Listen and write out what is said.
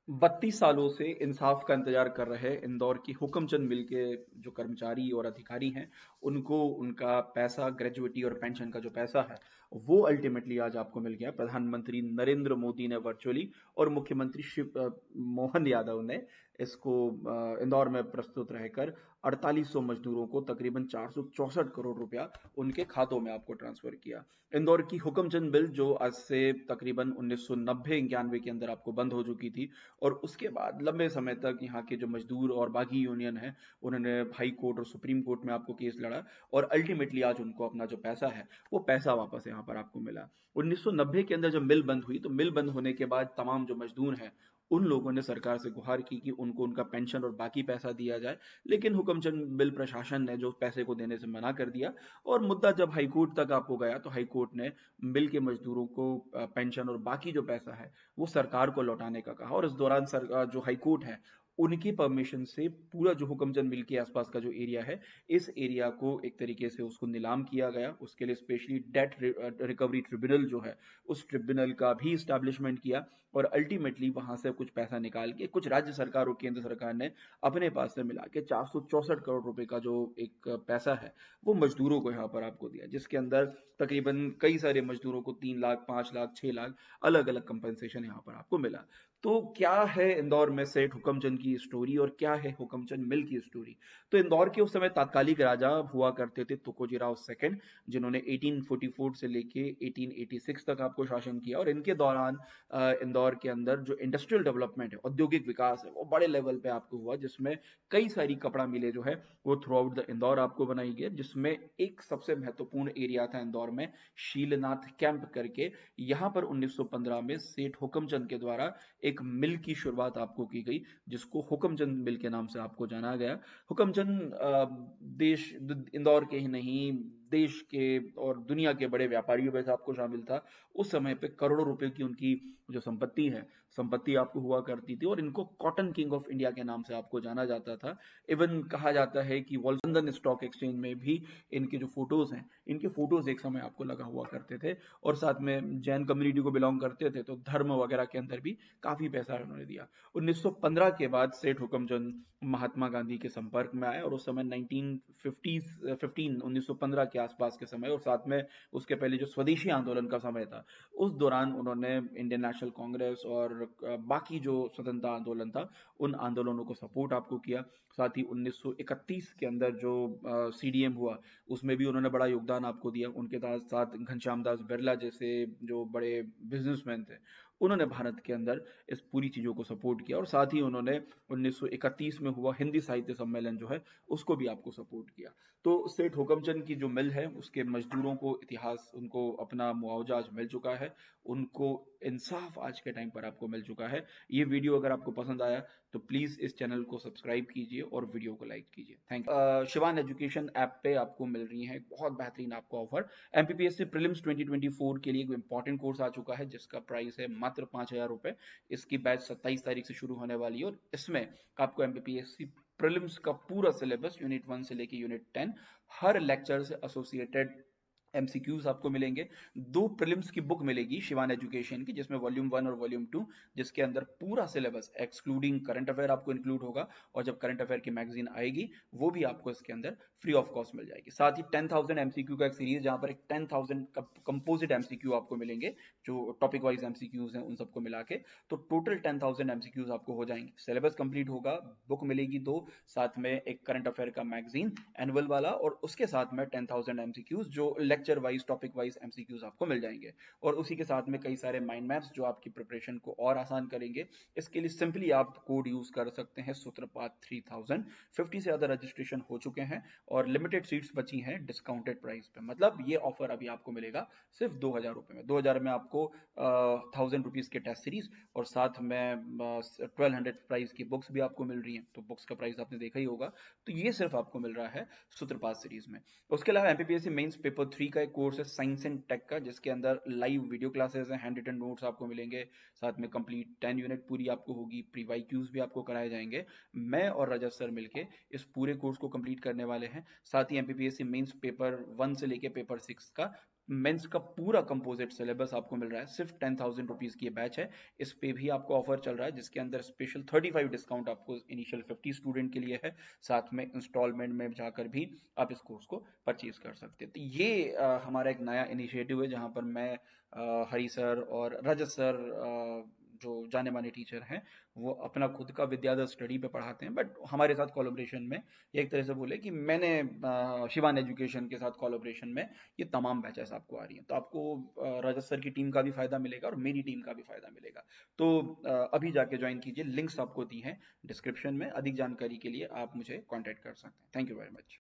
32 सालों से इंसाफ का इंतजार कर रहे इंदौर की हुक्मचंद मिल के जो कर्मचारी और अधिकारी हैं, उनको उनका पैसा, ग्रेजुइटी और पेंशन का जो पैसा है, वो अल्टीमेटली आज आपको मिल गया। प्रधानमंत्री नरेंद्र मोदी ने वर्चुअली और मुख्यमंत्री मोहन यादव ने इसको इंदौर में प्रस्तुत रहकर 4800 मजदूरों को तकरीबन 464 करोड़ रुपया उनके खातों में आपको ट्रांसफर किया। इंदौर की हुक्मचंद मिल जो आज से तकरीबन 1990-91 के अंदर आपको बंद हो चुकी थी, और उसके बाद लंबे समय तक यहाँ के जो मजदूर और बागी यूनियन है, उन्होंने हाई कोर्ट और सुप्रीम कोर्ट में आपको केस लड़ा, और अल्टीमेटली आज उनको अपना जो पैसा है वो पैसा वापस यहाँ पर आपको मिला। 1990 के अंदर जब मिल बंद हुई, तो मिल बंद होने के बाद तमाम जो मजदूर हैं, उन लोगों ने सरकार से गुहार की कि उनको उनका पेंशन और बाकी पैसा दिया जाए, लेकिन हुक्मचंद बिल प्रशासन ने जो पैसे को देने से मना कर दिया। और मुद्दा जब हाईकोर्ट तक आपको गया, तो हाईकोर्ट ने मिल के मजदूरों को पेंशन और बाकी जो पैसा है वो सरकार को लौटाने का कहा। और इस दौरान जो हाई कोर्ट है, उनकी परमिशन से पूरा जो हुक्मचंद मिल के आसपास का जो एरिया है, इस एरिया को एक तरीके से उसको नीलाम किया गया। उसके लिए स्पेशली डेट रिकवरी ट्रिब्यूनल जो है, उस ट्रिब्यूनल का भी इस्टेब्लिशमेंट किया, और अल्टीमेटली वहां से कुछ पैसा निकाल के कुछ राज्य सरकार और केंद्र सरकार ने अपने पास से मिला के 464 करोड़ रुपए का जो एक पैसा है, वो मजदूरों को यहाँ पर आपको दिया, जिसके अंदर तकरीबन कई सारे मजदूरों को 3 लाख, 5 लाख, 6 लाख अलग अलग कंपनसेशन यहाँ पर आपको मिला। तो क्या है इंदौर में सेठ हुक्मचंद की स्टोरी, और क्या है हुक्मचंद मिल की स्टोरी? तो इंदौर के उस समय तात्कालिक राजा हुआ करते थे तुकोजी राव सेकंड, जिन्होंने 1844 से लेके 1886 तक आपको शासन किया। और इनके दौरान इंदौर के अंदर जो इंडस्ट्रियल डेवलपमेंट है, औद्योगिक विकास है, वो बड़े लेवल पे आपको हुआ, जिसमें कई सारी कपड़ा मिलें जो है वो थ्रू आउट द इंदौर आपको बनाई गई, जिसमें एक सबसे महत्वपूर्ण एरिया था इंदौर में, शीलनाथ कैंप करके। यहाँ पर 1915 में सेठ हुक्मचंद के द्वारा एक मिल की शुरुआत आपको की गई, जिसको हुक्मचंद मिल के नाम से आपको जाना गया। हुक्मचंद देश इंदौर के ही नहीं, देश के और दुनिया के बड़े व्यापारियों में से आपको शामिल था। उस समय पे करोड़ों रुपए की उनकी जो संपत्ति है, संपत्ति आपको हुआ करती थी, और इनको कॉटन किंग ऑफ इंडिया के नाम से आपको जाना जाता था। इवन कहा जाता है कि लंदन स्टॉक एक्सचेंज में भी इनके जो फोटोज हैं, इनके फोटोज एक समय आपको लगा हुआ करते थे। और साथ में जैन कम्युनिटी को बिलोंग करते थे, तो धर्म वगैरह के अंदर भी काफी पैसा उन्होंने दिया। 1915 के बाद सेठ हुक्मचंद महात्मा गांधी के संपर्क में आए, और उस समय 1915 के आसपास के समय, और साथ में उसके पहले जो स्वदेशी आंदोलन का समय था, उस दौरान उन्होंने इंडियन नेशनल कांग्रेस और बाकी जो स्वतंत्रता आंदोलन था, उन आंदोलनों को सपोर्ट आपको किया। साथ ही 1931 के अंदर जो सीडीएम हुआ, उसमें भी उन्होंने बड़ा योगदान आपको दिया। उनके साथ साथ घनश्याम दास बिरला जैसे जो बड़े बिजनेसमैन थे, उन्होंने भारत के अंदर इस पूरी चीज़ों को सपोर्ट किया। और साथ ही उन्होंने 1931 में हुआ हिंदी साहित्य सम्मेलन जो है, उसको भी आपको सपोर्ट किया। तो सेठ हुक्मचंद की जो मिल है, उसके मजदूरों को इतिहास, उनको अपना मुआवजा आज मिल चुका है, उनको इंसाफ आज के टाइम पर आपको मिल चुका है। ये वीडियो अगर आपको पसंद आया, तो प्लीज़ इस चैनल को सब्सक्राइब कीजिए और वीडियो को लाइक कीजिए। Thank you. Shivan education app पे आपको मिल रही है बहुत बेहतरीन आपको ऑफर। एमपीपीएससी प्रीलिम्स 2024 के लिए एक इंपॉर्टेंट कोर्स आ चुका है, जिसका प्राइस है मात्र 5,000 रुपए। इसकी बैच 27 तारीख से शुरू होने वाली है, और इसमें आपको एमपीपीएससी प्रीलिम्स का पूरा सिलेबस यूनिट 1 से लेके यूनिट 10, हर लेक्चर से एसोसिएटेड एमसीक्यूज आपको मिलेंगे। 2 प्रीलिम्स की बुक मिलेगी शिवान एजुकेशन की, जिसमें वॉल्यूम 1 और वॉल्यूम 2, जिसके अंदर पूरा सिलेबस एक्सक्लूडिंग करंट अफेयर आपको इंक्लूड होगा। और जब करंट अफेयर की मैगजीन आएगी, वो भी आपको इसके अंदर फ्री ऑफ कॉस्ट मिल जाएगी। साथ ही 10,000 एमसीक्यू का एक सीरीज, जहां पर एक 10,000 कंपोजिट एमसीक्यू आपको मिलेंगे, जो टॉपिक वाइज एमसीक्यूज हैं उन सबको मिला के। तो टोटल 10,000 एमसीक्यूज आपको हो जाएंगे। सिलेबस कंप्लीट होगा, बुक मिलेगी 2, साथ में एक करंट अफेयर का मैगजीन एनुअल वाला, और उसके साथ में 10,000 एमसीक्यूज जो lecture wise, topic wise MCQs आपको मिल जाएंगे। और उसी के साथ में कई सारे माइंड मैप्स जो आपकी प्रिपरेशन को और आसान करेंगे। इसके लिए सिंपली आप कोड यूज कर सकते हैं, सूत्रपात 3000। 50 से ज्यादा रजिस्ट्रेशन हो चुके हैं, और लिमिटेड सीट्स बची हैं डिस्काउंटेड प्राइस पे। मतलब ये ऑफर अभी आपको मिलेगा सिर्फ 2,000 रुपए में। 2,000 में आपको 1,000 रुपीज के टेस्ट सीरीज, और साथ में 1,200 प्राइस की बुक्स भी आपको मिल रही हैं। तो बुक्स का प्राइस आपने देखा ही होगा। तो ये सिर्फ आपको मिल रहा है सूत्रपात सीरीज में। उसके अलावा एमपीपीएससी मेंस पेपर 3 का एक कोर्स है साइंस एंड टेक का, जिसके अंदर लाइव वीडियो क्लासेस हैं, हैंड रिटन नोट्स आपको मिलेंगे, साथ में कंप्लीट 10 यूनिट पूरी आपको होगी, प्री वाई क्यूज भी आपको कराए जाएंगे। मैं और रजत सर मिलके इस पूरे कोर्स को कंप्लीट करने वाले हैं। साथ ही एमपीपीएससी मेंस पेपर 1 से लेके पेपर 6 का मेंस का पूरा कंपोजिट सिलेबस आपको मिल रहा है, सिर्फ 10,000 रुपीज़ की ये बैच है। इस पे भी आपको ऑफर चल रहा है, जिसके अंदर स्पेशल 35 डिस्काउंट आपको इनिशियल 50 स्टूडेंट के लिए है। साथ में इंस्टॉलमेंट में जाकर भी आप इस कोर्स को परचेज कर सकते हैं। तो ये हमारा एक नया इनिशिएटिव है, जहाँ पर मैं, हरी सर और रजत सर, जो जाने माने टीचर हैं, वो अपना खुद का विद्याधर स्टडी पे पढ़ाते हैं, बट हमारे साथ कोलैबोरेशन में, ये एक तरह से बोले कि मैंने शिवान एजुकेशन के साथ कोलैबोरेशन में ये तमाम बैचेस आपको आ रही हैं। तो आपको रजत सर की टीम का भी फायदा मिलेगा और मेरी टीम का भी फायदा मिलेगा। तो अभी जाके ज्वाइन कीजिए, लिंक्स आपको दी हैं डिस्क्रिप्शन में। अधिक जानकारी के लिए आप मुझे कांटेक्ट कर सकते हैं। Thank you very much.